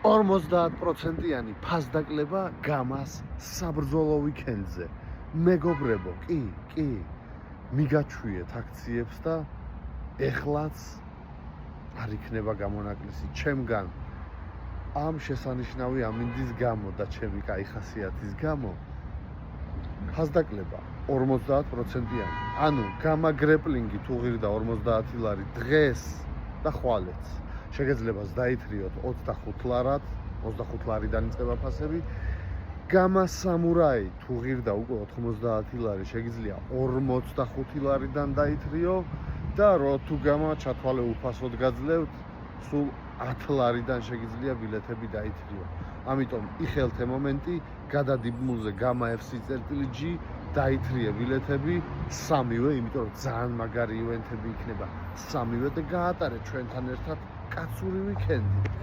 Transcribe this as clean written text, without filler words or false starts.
50%-იანი ფასდაკლება გამას საბრძოლო ვიკენდზე. მეგობრებო, კი, მიგაჩვიეთ აქციებს და ეხლაც არ იქნება გამონაკლისი ჩემგან ამ შესანიშნავი ამინდის გამო და ჩემი კაი ხასიათის გამო. ფასდაკლება 50%-იანი. ანუ გამა გრეპლინგი თუ ღირდა 50 ლარი დღეს და ხვალეც. შეგეძლებას დაითრიოთ 25 ლარად, 25 ლარიდან იწყება ფასები. გამა სამურაი თუ ღირდა უკვე 90 ლარი, შეგიძლია 45 ლარიდან დაითრიო და რო თუ გამა ჩათვალე უფასოდ გაძლევთ, სულ 10 ლარიდან შეგიძლია ბილეთები დაითრიო. ამიტომ იხელთე მომენტი, გადადიბმულზე გამა FC.G დაითრიე ბილეთები სამივე, იმიტომ რომ ძალიან მაგარი ივენთები იქნება სამივე და გაატარეთ ჩვენთან ერთად კაცური ვიკენდი.